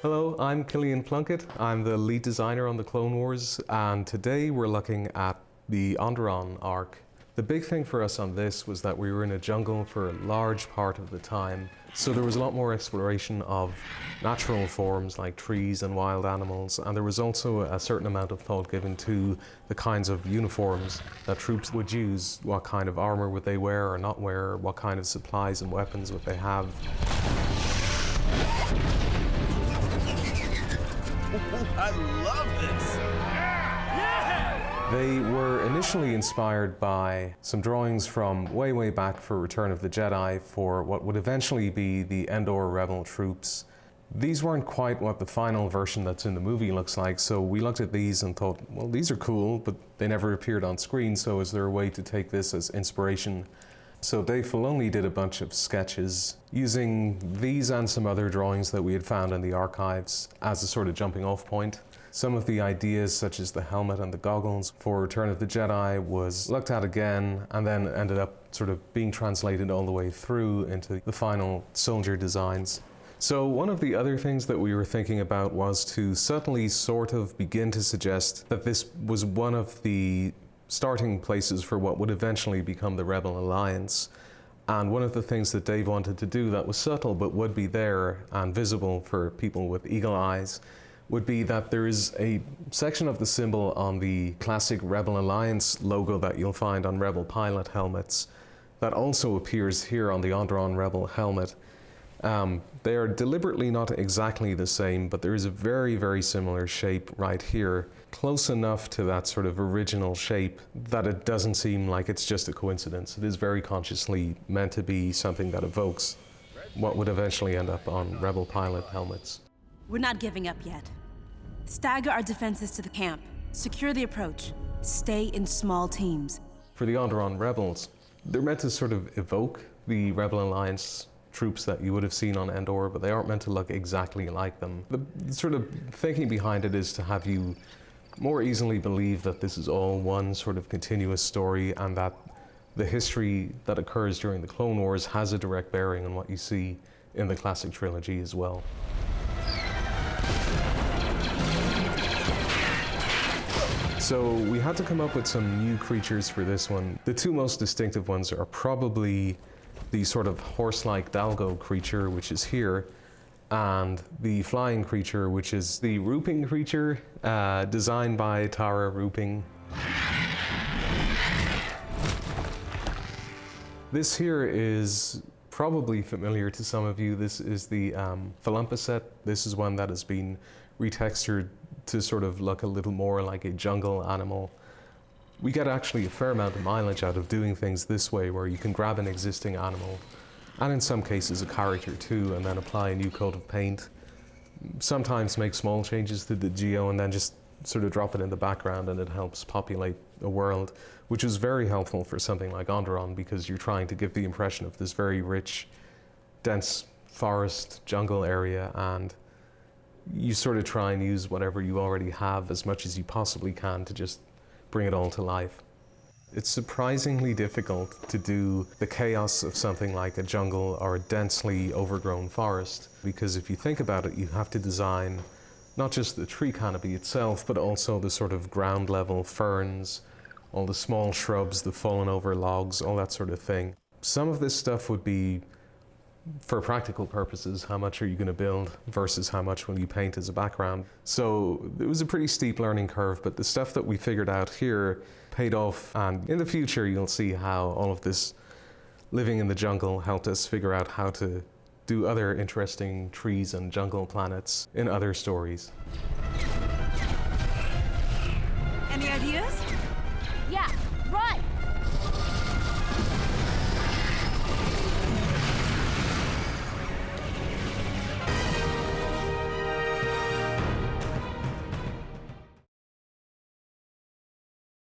Hello, I'm Kilian Plunkett. I'm the lead designer on the Clone Wars, and today we're looking at the Onderon arc. The big thing for us on this was that we were in a jungle for a large part of the time, so there was a lot more exploration of natural forms like trees and wild animals, and there was also a certain amount of thought given to the kinds of uniforms that troops would use. What kind of armor would they wear or not wear? What kind of supplies and weapons would they have? I love this! Yeah! They were initially inspired by some drawings from way back for Return of the Jedi for what would eventually be the Endor Rebel troops. These weren't quite what the final version that's in the movie looks like, so we looked at these and thought, well, these are cool, but they never appeared on screen, so is there a way to take this as inspiration? So Dave Filoni did a bunch of sketches using these and some other drawings that we had found in the archives as a sort of jumping off point. Some of the ideas, such as the helmet and the goggles for Return of the Jedi, was looked at again and then ended up sort of being translated all the way through into the final soldier designs. So one of the other things that we were thinking about was to subtly sort of begin to suggest that this was one of the starting places for what would eventually become the Rebel Alliance. And one of the things that Dave wanted to do that was subtle but would be there and visible for people with eagle eyes would be that there is a section of the symbol on the classic Rebel Alliance logo that you'll find on Rebel pilot helmets that also appears here on the Onderon Rebel helmet. They are deliberately not exactly the same, but there is a very similar shape right here, close enough to that sort of original shape that it doesn't seem like it's just a coincidence. It is very consciously meant to be something that evokes what would eventually end up on Rebel pilot helmets. We're not giving up yet. Stagger our defenses to the camp. Secure the approach. Stay in small teams. For the Onderon Rebels, they're meant to sort of evoke the Rebel Alliance troops that you would have seen on Endor, but they aren't meant to look exactly like them. The sort of thinking behind it is to have you more easily believe that this is all one sort of continuous story and that the history that occurs during the Clone Wars has a direct bearing on what you see in the classic trilogy as well. So we had to come up with some new creatures for this one. The two most distinctive ones are probably the sort of horse-like Dalgo creature, which is here, and the flying creature, which is the Rooping creature, designed by Tara Rooping. This here is probably familiar to some of you. This is the Featurette. This is one that has been retextured to sort of look a little more like a jungle animal. We get actually a fair amount of mileage out of doing things this way, where you can grab an existing animal, and in some cases a character too, and then apply a new coat of paint. Sometimes make small changes to the geo and then just sort of drop it in the background, and it helps populate a world, which is very helpful for something like Onderon, because you're trying to give the impression of this very rich, dense forest jungle area, and you sort of try and use whatever you already have as much as you possibly can to just bring it all to life. It's surprisingly difficult to do the chaos of something like a jungle or a densely overgrown forest, because if you think about it, you have to design not just the tree canopy itself, but also the sort of ground level ferns, all the small shrubs, the fallen over logs, all that sort of thing. Some of this stuff would be, for practical purposes, how much are you going to build versus how much will you paint as a background. So it was a pretty steep learning curve, but the stuff that we figured out here paid off, and in the future you'll see how all of this living in the jungle helped us figure out how to do other interesting trees and jungle planets in other stories. Any ideas?